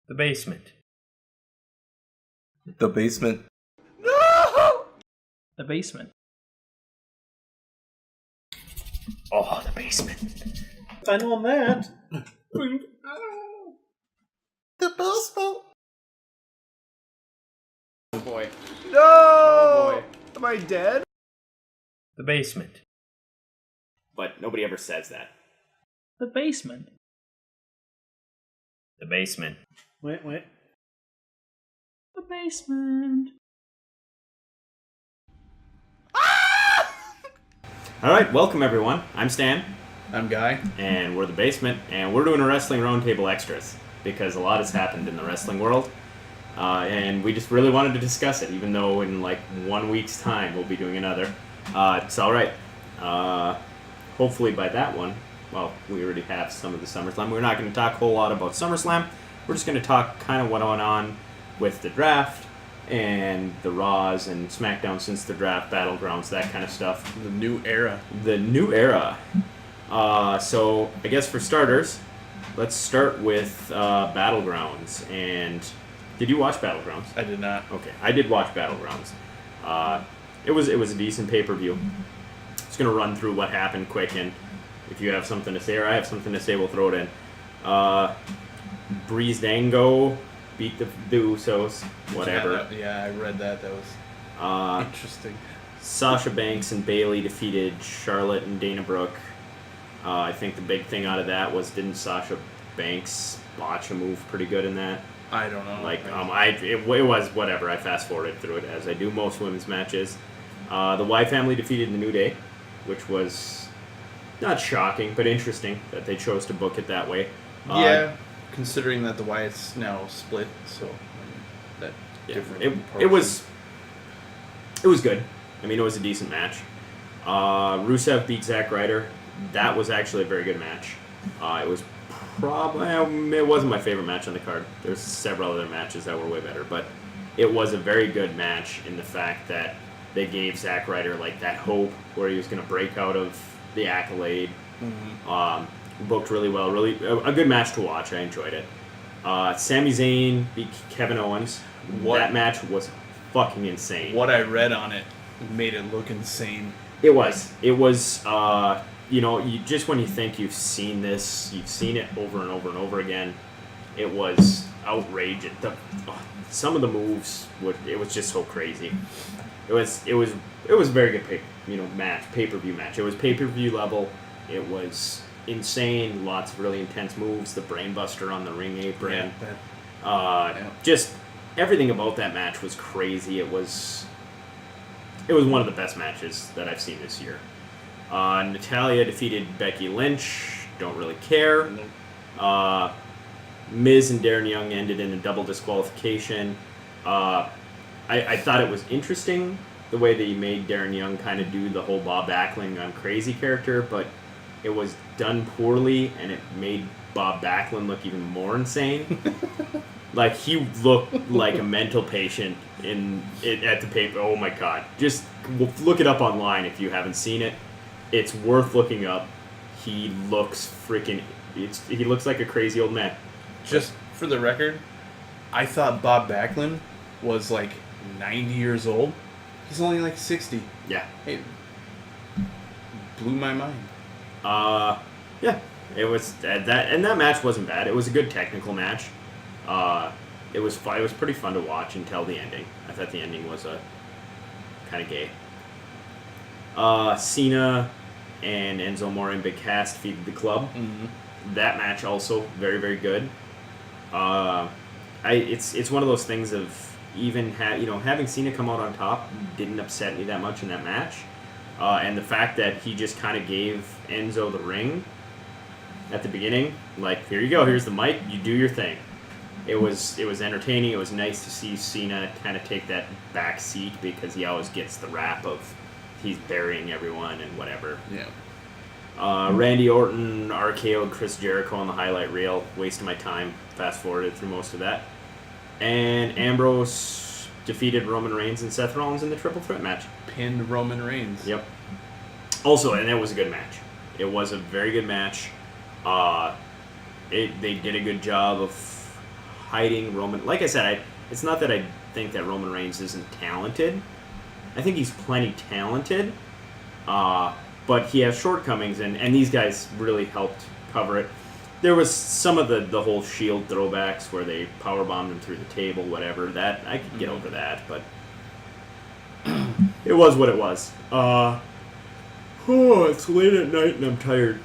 The basement. The basement. No! The basement. Oh, the basement. Final on that. The basement. Oh boy. No! Oh boy. Am I dead? The basement. But nobody ever says that. The basement. The basement. Wait. The basement. Alright, welcome everyone. I'm Stan, I'm Guy. and we're The Basement, and we're doing a Wrestling Roundtable Extras, because a lot has happened in the wrestling world, and we just really wanted to discuss it, even though in like 1 week's time we'll be doing another. It's alright. Hopefully by that one, well, we already have some of the SummerSlam. We're not going to talk a whole lot about SummerSlam. We're just going to talk kind of what went on with the draft and the Raws and SmackDown since the draft, Battlegrounds, that kind of stuff. The new era. The new era. So I guess for starters, let's start with Battlegrounds. And did you watch Battlegrounds? I did not. Okay, I did watch Battlegrounds. It was a decent pay-per-view. Just gonna run through what happened quick, and if you have something to say or I have something to say, we'll throw it in. Breezango beat the Usos, whatever. Yeah, I read that. That was interesting. Sasha Banks and Bayley defeated Charlotte and Dana Brooke. I think the big thing out of that was, didn't Sasha Banks botch a move pretty good in that? I don't know. It was whatever. I fast forwarded through it as I do most women's matches. The Y family defeated the New Day, which was not shocking but interesting that they chose to book it that way. Yeah, considering that the Wyatt's now split, so that different. It was good. I mean, it was a decent match. Rusev beat Zack Ryder. That was actually a very good match. It was it wasn't my favorite match on the card. There's several other matches that were way better, but it was a very good match in the fact that they gave Zack Ryder like that hope where he was going to break out of the Accolade. Mm-hmm. Booked really well. Really a good match to watch. I enjoyed it. Sami Zayn beat Kevin Owens. That match was fucking insane. What I read on it made it look insane. It was. You just when you think you've seen this, you've seen it over and over and over again. It was outrageous. Some of the moves it was just so crazy. It was a very good pay-per-view match. It was pay-per-view level. It was insane. Lots of really intense moves. The brainbuster on the ring apron. Just everything about that match was crazy. It was one of the best matches that I've seen this year. Natalya defeated Becky Lynch. Don't really care. Miz and Darren Young ended in a double disqualification. I thought it was interesting the way they made Darren Young kind of do the whole Bob Backlund I'm crazy character, but it was done poorly and it made Bob Backlund look even more insane. Like, he looked like a mental patient at the paper. Oh my god. Just look it up online if you haven't seen it. It's worth looking up. He looks he looks like a crazy old man. Just for the record, I thought Bob Backlund was like 90 years old. He's only like 60. Yeah. Hey, blew my mind. Yeah. It was that match wasn't bad. It was a good technical match. It was fun. It was pretty fun to watch until the ending. I thought the ending was kind of gay. Cena and Enzo Amore and Big Cass defeated the Club. Mm-hmm. That match also very, very good. It's one of those things of even having Cena come out on top didn't upset me that much in that match, and the fact that he just kind of gave Enzo the ring at the beginning, like, here you go, here's the mic, you do your thing. It was entertaining. It was nice to see Cena kind of take that back seat because he always gets the rap of he's burying everyone and whatever. Yeah. Randy Orton RKO'd Chris Jericho on the highlight reel. Wasted my time. Fast forwarded through most of that. And Ambrose defeated Roman Reigns and Seth Rollins in the triple threat match. Pinned Roman Reigns. Yep. Also, and it was a good match. It was a very good match. They did a good job of hiding Roman. Like I said, it's not that I think that Roman Reigns isn't talented. I think he's plenty talented, but he has shortcomings, and these guys really helped cover it. There was some of the whole Shield throwbacks where they powerbombed him through the table, whatever. That I could get over that, but it was what it was. It's late at night and I'm tired.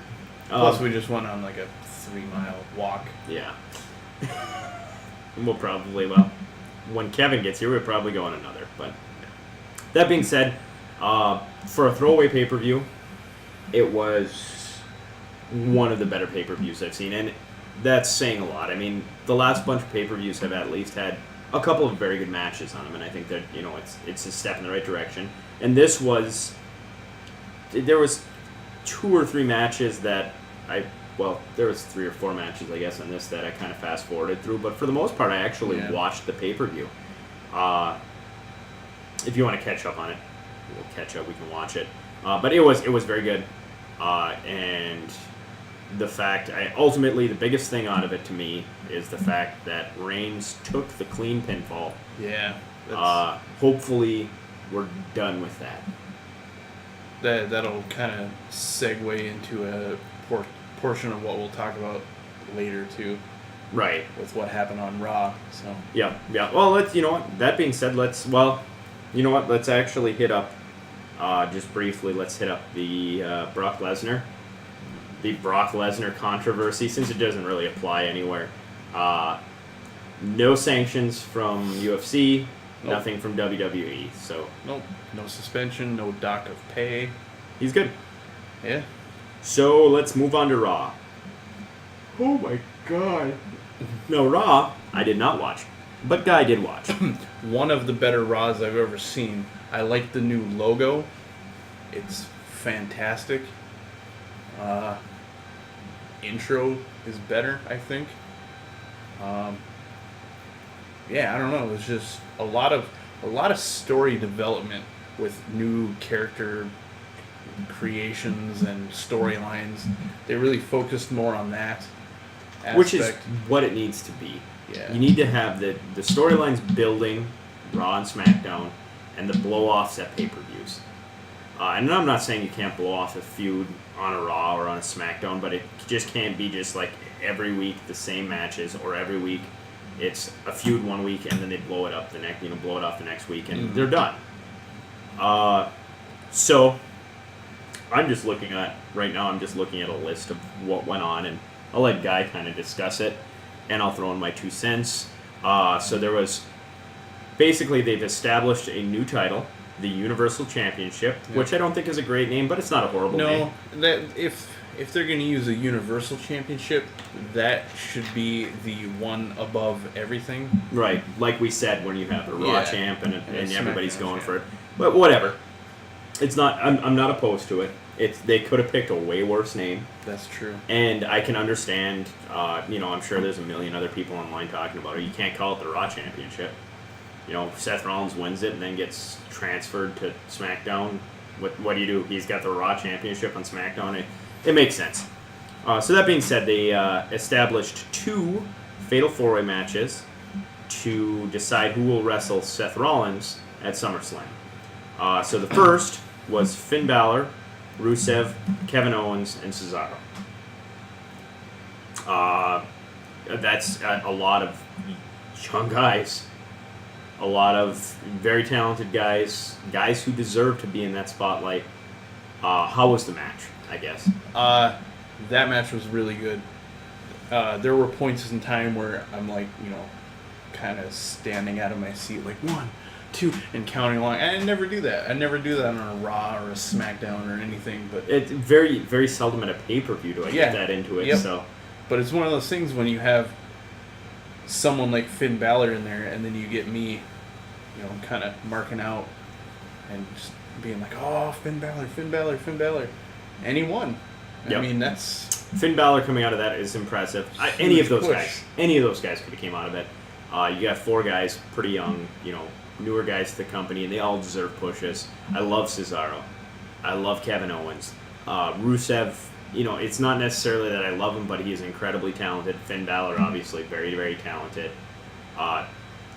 Plus, we just went on like a 3-mile walk. Yeah. And we'll probably, when Kevin gets here, we'll probably go on another. But that being said, for a throwaway pay-per-view, it was one of the better pay-per-views I've seen. And that's saying a lot. I mean, the last bunch of pay-per-views have at least had a couple of very good matches on them. And I think that, it's a step in the right direction. And this was... There was 2 or 3 matches that there was 3 or 4 matches, I guess, on this that I kind of fast-forwarded through. But for the most part, I actually watched the pay-per-view. If you want to catch up on it, we'll catch up. We can watch it. But it was very good. And the fact, ultimately, the biggest thing out of it to me is the fact that Reigns took the clean pinfall. Yeah. Hopefully, we're done with that. That'll kind of segue into a portion of what we'll talk about later too. Right. With what happened on Raw. So. Yeah. Well, that being said, let's actually hit up, just briefly, let's hit up the Brock Lesnar controversy, since it doesn't really apply anywhere. No sanctions from UFC. Nope. Nothing from WWE, so... Nope. No suspension, no dock of pay. He's good. Yeah. So, let's move on to Raw. Oh my god. No, Raw, I did not watch. But Guy did watch. One of the better Raws I've ever seen. I like the new logo. It's fantastic. Intro is better, I think. Yeah, I don't know. It was just a lot of story development with new character creations and storylines. They really focused more on that aspect. Which is what it needs to be. Yeah. You need to have the storylines building Raw and SmackDown and the blow-offs at pay-per-views. And I'm not saying you can't blow off a feud on a Raw or on a SmackDown, but it just can't be just like every week the same matches, or every week it's a feud one week and then they blow it up blow it off the next week and they're done. So I'm just looking at a list of what went on, and I'll let Guy kind of discuss it, and I'll throw in my 2 cents. So there was, basically they've established a new title, the Universal Championship, which I don't think is a great name, but it's not a horrible name. No, if they're going to use a Universal Championship, that should be the one above everything. Right, like we said, when you have a Raw champ and everybody's SmackDown going champ. for it. But whatever. It's not. I'm not opposed to it. They could have picked a way worse name. That's true. And I can understand. I'm sure there's a million other people online talking about it. You can't call it the Raw Championship. Seth Rollins wins it and then gets transferred to SmackDown. What do you do? He's got the Raw Championship on SmackDown. It makes sense. So that being said, they established 2 Fatal 4-Way matches to decide who will wrestle Seth Rollins at SummerSlam. So the first was Finn Balor, Rusev, Kevin Owens, and Cesaro. That's a lot of young guys. A lot of very talented guys who deserve to be in that spotlight. How was the match, I guess? That match was really good. There were points in time where I'm like, kind of standing out of my seat, like 1, 2, and counting along. I never do that. I never do that on a Raw or a SmackDown or anything. But it's very, very seldom at a pay-per-view do I get that into it. Yep. So, but it's one of those things when you have someone like Finn Balor in there, and then you get me, kind of marking out and just being like, oh, Finn Balor, and he won. Yep. I mean, that's Finn Balor coming out of that is impressive. Any of those guys could have came out of it. You got 4 guys, pretty young, newer guys to the company, and they all deserve pushes. I love Cesaro. I love Kevin Owens. Rusev, it's not necessarily that I love him, but he is incredibly talented. Finn Balor, obviously, very, very talented.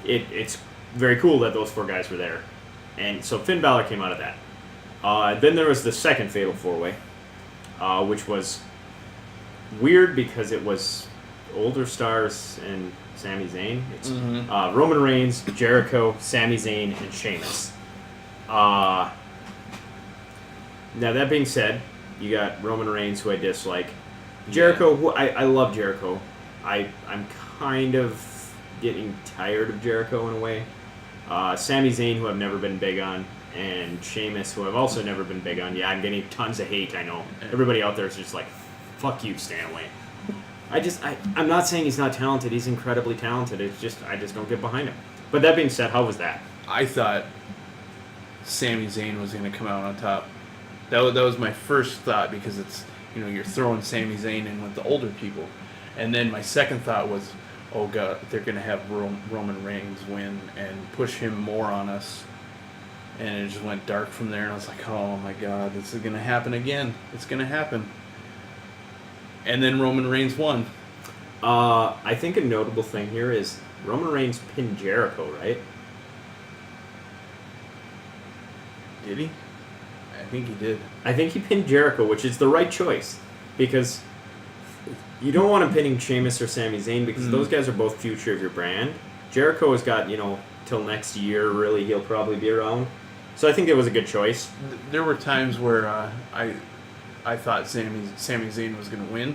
It's very cool that those 4 guys were there. And so Finn Balor came out of that. Then there was the second Fatal 4-Way, which was weird because it was older stars and Sami Zayn. It's Roman Reigns, Jericho, Sami Zayn, and Sheamus. Now that being said, you got Roman Reigns, who I dislike. Jericho, who I love Jericho. I'm kind of getting tired of Jericho in a way. Sami Zayn, who I've never been big on, and Sheamus, who I've also never been big on. Yeah, I'm getting tons of hate, I know. Everybody out there is just like, fuck you, Stanley. I'm not saying he's not talented. He's incredibly talented. It's just, I just don't get behind him. But that being said, how was that? I thought Sami Zayn was going to come out on top. That was my first thought because it's, you're throwing Sami Zayn in with the older people. And then my second thought was, oh God, they're going to have Roman Reigns win and push him more on us. And it just went dark from there. And I was like, oh my God, this is going to happen again. It's going to happen. And then Roman Reigns won. I think a notable thing here is Roman Reigns pinned Jericho, right? Did he? I think he did. I think he pinned Jericho, which is the right choice. Because you don't want him pinning Sheamus or Sami Zayn because those guys are both future of your brand. Jericho has got, till next year, really, he'll probably be around. So I think it was a good choice. There were times where I thought Sami Zayn was going to win.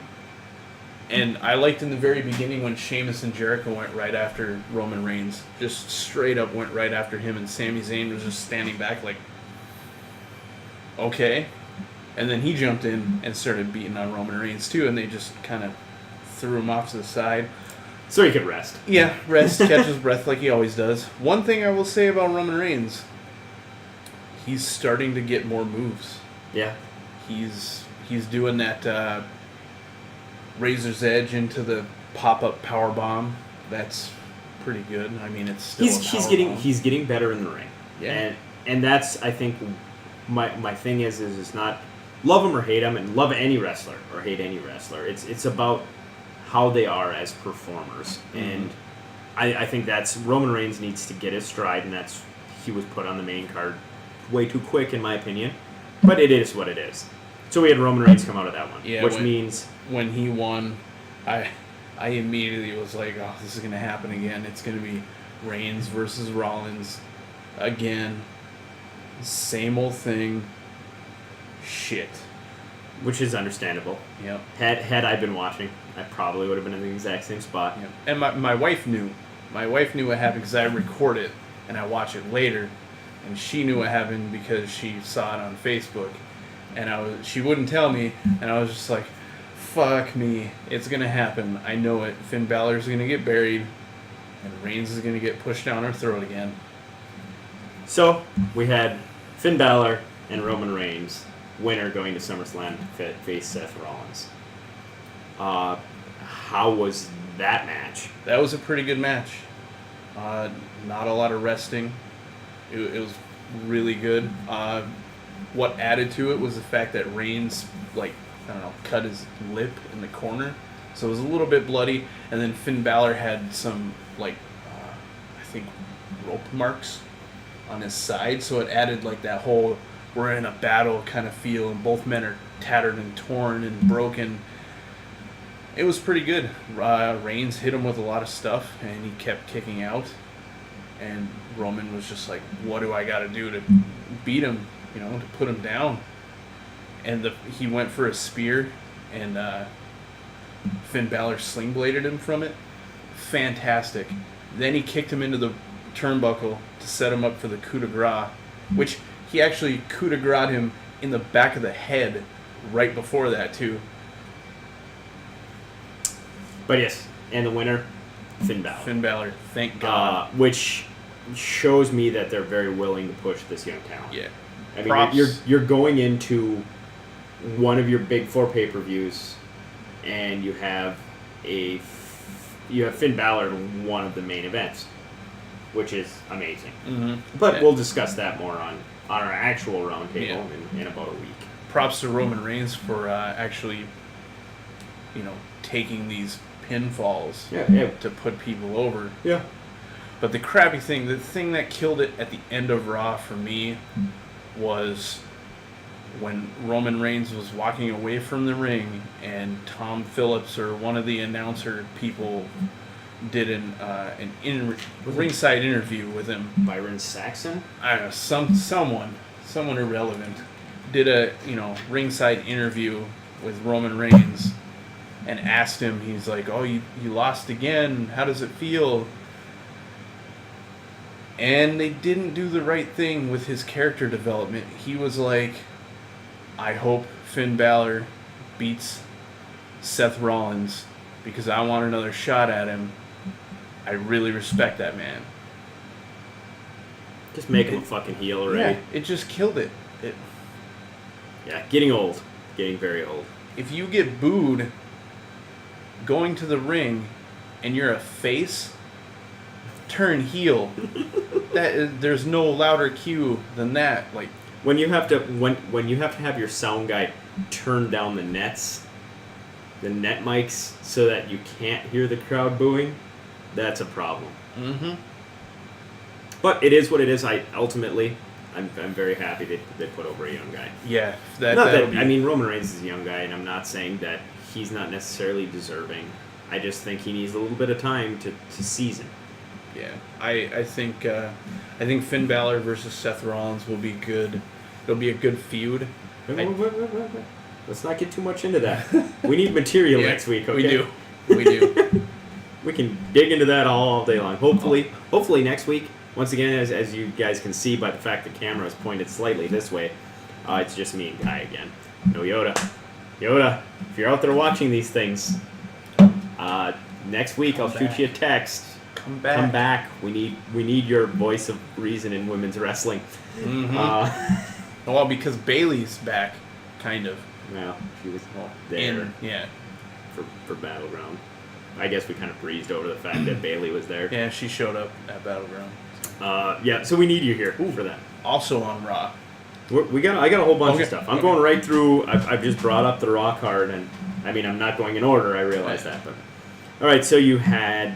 And I liked in the very beginning when Sheamus and Jericho went right after Roman Reigns. Just straight up went right after him, and Sami Zayn was just standing back like, okay. And then he jumped in and started beating on Roman Reigns too, and they just kind of threw him off to the side. So he could rest. Yeah, rest, catch his breath like he always does. One thing I will say about Roman Reigns, he's starting to get more moves. Yeah. He's doing that razor's edge into the pop-up power bomb. That's pretty good. I mean, it's still he's getting better in the ring. Yeah. And that's, I think, my thing is it's not love him or hate him, and love any wrestler or hate any wrestler. It's about how they are as performers. And I think that's Roman Reigns needs to get his stride, and that's he was put on the main card way too quick in my opinion. But it is what it is. So we had Roman Reigns come out of that one, which means when he won, I immediately was like, oh, this is going to happen again. It's going to be Reigns versus Rollins again. Same old thing. Shit. Which is understandable. Yep. Had I been watching, I probably would have been in the exact same spot. Yep. And my wife knew. My wife knew what happened because I record it and I watch it later. And she knew what happened because she saw it on Facebook. And she wouldn't tell me, and I was just like, fuck me, it's going to happen. I know it. Finn Balor's going to get buried, and Reigns is going to get pushed down our throat again. So, we had Finn Balor and Roman Reigns, winner going to SummerSlam to face Seth Rollins. How was that match? That was a pretty good match. Not a lot of resting. It was really good. What added to it was the fact that Reigns, cut his lip in the corner. So it was a little bit bloody. And then Finn Balor had some, I think, rope marks on his side. So it added, that whole we're in a battle kind of feel. And both men are tattered and torn and broken. It was pretty good. Reigns hit him with a lot of stuff, and he kept kicking out. And Roman was just like, what do I got to do to beat him, to put him down? And he went for a spear, and Finn Balor sling bladed him from it. Fantastic. Then he kicked him into the turnbuckle to set him up for the coup de grace, which he actually coup de grace him in the back of the head right before that, too. But yes, and the winner, Finn Balor. Finn Balor, thank God. Which shows me that they're very willing to push this young talent. Yeah. I mean, you're going into one of your big 4 pay-per-views, and you have Finn Balor in one of the main events, which is amazing. Mm-hmm. But we'll discuss that more on our actual roundtable in about a week. Props to Roman Reigns for actually, taking these pinfalls to put people over. Yeah. But the crappy thing, the thing that killed it at the end of Raw for me was when Roman Reigns was walking away from the ring and Tom Phillips or one of the announcer people did an ringside interview with him. Byron Saxon? I don't know, someone irrelevant did a ringside interview with Roman Reigns and asked him. He's like, "Oh, you lost again. How does it feel?" And they didn't do the right thing with his character development. He was like, "I hope Finn Balor beats Seth Rollins because I want another shot at him. I really respect that man." Just make him a fucking heel already. Yeah, it just killed it. Yeah, getting old. Getting very old. If you get booed going to the ring and you're a face, turn heel. There's no louder cue than that. Like, When you have to when you have to have your sound guy turn down the net mics, so that you can't hear the crowd booing, that's a problem. mm-hmm. But it is what it is. I'm very happy they put over a young guy. Yeah, I mean, Roman Reigns is a young guy, and I'm not saying that he's not necessarily deserving. I just think he needs a little bit of time to season. Yeah, I think Finn Balor versus Seth Rollins will be good. It'll be a good feud. Wait. Let's not get too much into that. We need material Yeah, next week. Okay? We do. We can dig into that all day long. Hopefully next week. Once again, as you guys can see by the fact the camera is pointed slightly this way, it's just me and Guy again. No Yoda. Yoda, if you're out there watching these things, next week I'll shoot you a text. Come back. Come back. We need your voice of reason in women's wrestling. Mm-hmm. Well, because Bailey's back, kind of. Well, she was there Yeah. for Battleground. I guess we kind of breezed over the fact that Bailey was there. Yeah, she showed up at Battleground. Yeah, so we need you here for that. Also on Raw. I got a whole bunch Okay. of stuff. I'm going right through. I've just brought up the Raw card, and I mean I'm not going in order. I realize that, but all right. So you had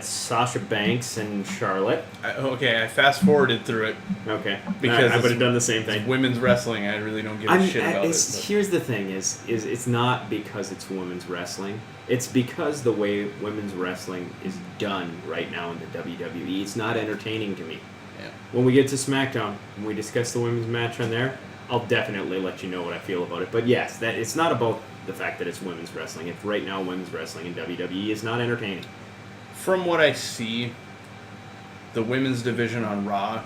Sasha Banks and Charlotte. I fast forwarded through it Okay, because I would have it's done the same thing. women's wrestling. I really don't give a shit about it. Here's the thing: is it's not because it's women's wrestling. It's because the way women's wrestling is done right now in the WWE. It's not entertaining to me. Yeah. When we get to SmackDown, when we discuss the women's match on there, I'll definitely let you know what I feel about it. But yes, that it's not about the fact that it's women's wrestling. It's right now women's wrestling in WWE is not entertaining. From what I see, the women's division on Raw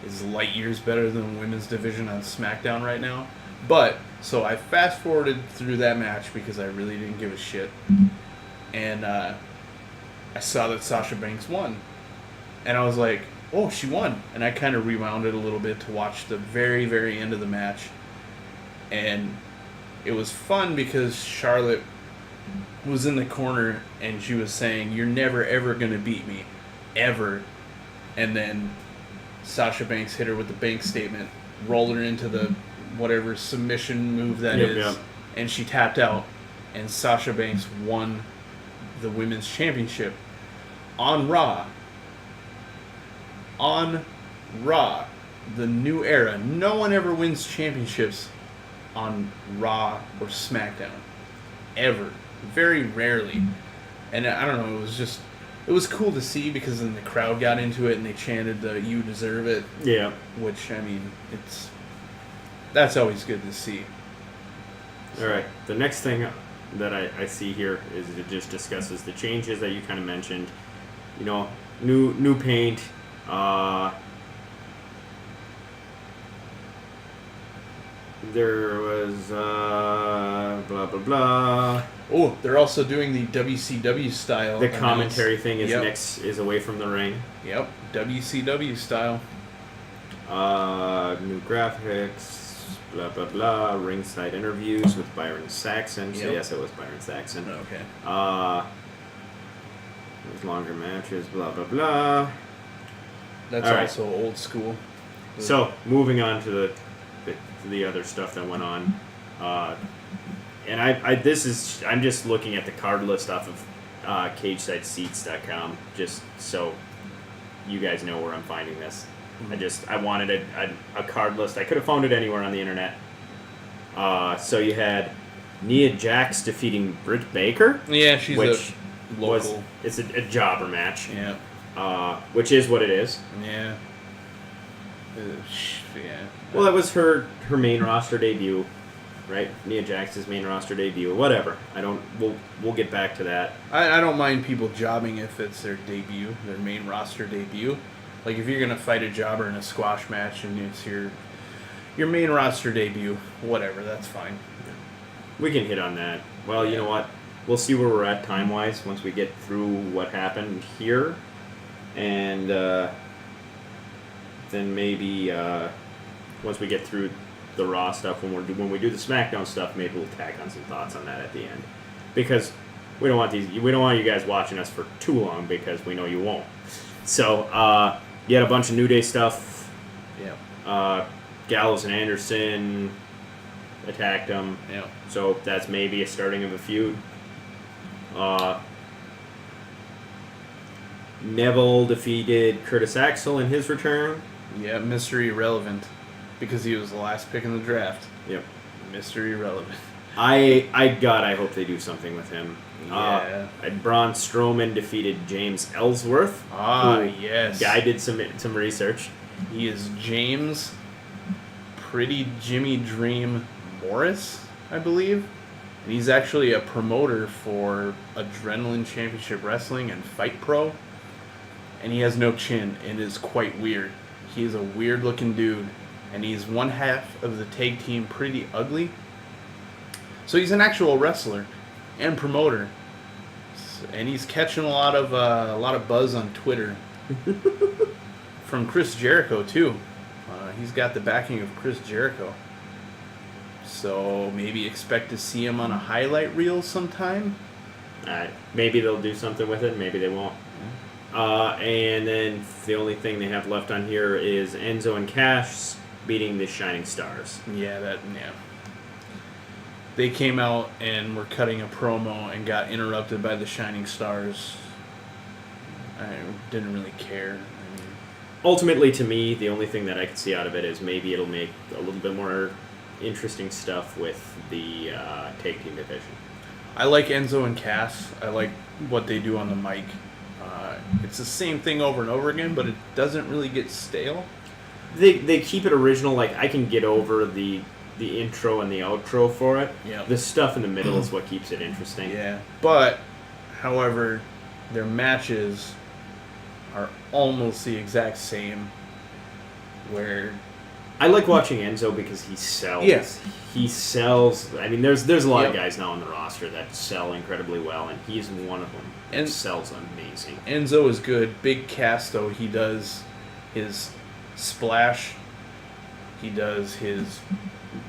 is light years better than the women's division on SmackDown right now. But, so I fast forwarded through that match because I really didn't give a shit. And I saw that Sasha Banks won. And I was like, oh, she won. And I kind of rewound it a little bit to watch the very, very end of the match. And it was fun because Charlotte was in the corner and she was saying, "You're never, ever going to beat me. Ever." And then Sasha Banks hit her with the bank statement, rolled her into the whatever submission move that is, Yep. and she tapped out. And Sasha Banks won the women's championship on Raw. On Raw, the new era. No one ever wins championships on Raw or SmackDown. Ever. Very rarely. And I don't know, it was cool to see because then the crowd got into it and they chanted the "You deserve it," Yeah. which, I mean, that's always good to see. All right. The next thing that I see here is it just discusses the changes that you kind of mentioned. You know, new paint. There was blah blah blah. Oh, they're also doing the WCW style. The commentary thing is Yep. next is away from the ring. Yep, WCW style. New graphics, blah blah blah. Ringside interviews with Byron Saxon. So Yep. yes, it was Byron Saxon. Okay. There's longer matches, blah blah blah. That's All right. also old school. So moving on to the other stuff that went on, and I'm just looking at the card list off cagesidesteats.com, just so you guys know where I'm finding this. I wanted a card list. I could have found it anywhere on the internet. So you had Nia Jax defeating Britt Baker. Yeah, she's which a local. It's a jobber match. Yeah. Which is what it is. Yeah. Yeah. Well, that was her main roster debut, right? Nia Jax's main roster debut. Whatever. We'll get back to that. I don't mind people jobbing if it's their debut, their main roster debut. Like if you're gonna fight a jobber in a squash match and it's your main roster debut, whatever, that's fine. We can hit on that. Well, you know what? We'll see where we're at time-wise once we get through what happened here. And then maybe once we get through the Raw stuff, when we do the SmackDown stuff, maybe we'll tack on some thoughts on that at the end. Because we don't want you guys watching us for too long because we know you won't. So, you had a bunch of New Day stuff. Yeah. Gallows and Anderson attacked them. Yeah. So that's maybe a starting of a feud. Neville defeated Curtis Axel in his return. Yeah, Mr. Irrelevant. Because he was the last pick in the draft. Yep. Mr. Irrelevant. I hope they do something with him. Yeah. Braun Strowman defeated James Ellsworth. Yes. Guy did some research. He is James Pretty Jimmy Dream Morris, I believe. And he's actually a promoter for Adrenaline Championship Wrestling and Fight Pro. And he has no chin and is quite weird. He is a weird looking dude. And he's one half of the tag team Pretty Ugly. So he's an actual wrestler and promoter. And he's catching a lot of buzz on Twitter. From Chris Jericho, too. He's got the backing of Chris Jericho. So maybe expect to see him on a highlight reel sometime. Maybe they'll do something with it. Maybe they won't. And then the only thing they have left on here is Enzo and Cash beating the Shining Stars. Yeah. They came out and were cutting a promo and got interrupted by the Shining Stars. I didn't really care. Ultimately, to me, the only thing that I could see out of it is maybe it'll make a little bit more interesting stuff with the tag team division. I like Enzo and Cass. I like what they do on the mic. It's the same thing over and over again, but it doesn't really get stale. They keep it original. Like, I can get over the intro and the outro for it. Yeah. The stuff in the middle is what keeps it interesting. Yeah. But, however, their matches are almost the exact same. Where I like watching Enzo because he sells. Yes. He sells. I mean, there's a lot of guys now on the roster that sell incredibly well, and he's one of them. And sells amazing. Enzo is good. Big Cass, though, he does his splash. He does his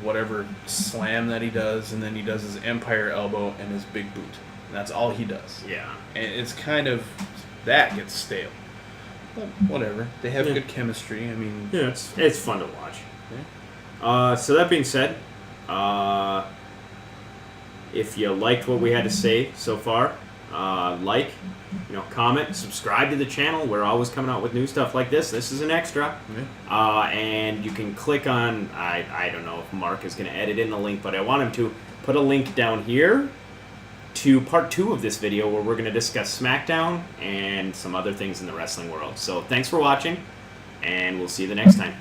whatever slam that he does, and then he does his Empire Elbow and his big boot. And that's all he does. Yeah. And it's kind of, that gets stale. But whatever. They have good chemistry. I mean... Yeah, it's fun to watch. Yeah. So that being said, if you liked what we had to say so far, comment, subscribe to the channel. We're always coming out with new stuff like this. This is an extra. Yeah. And you can click on, I don't know if Mark is going to edit in the link, but I want him to put a link down here to part 2 of this video where we're going to discuss SmackDown and some other things in the wrestling world. So thanks for watching, and we'll see you the next time.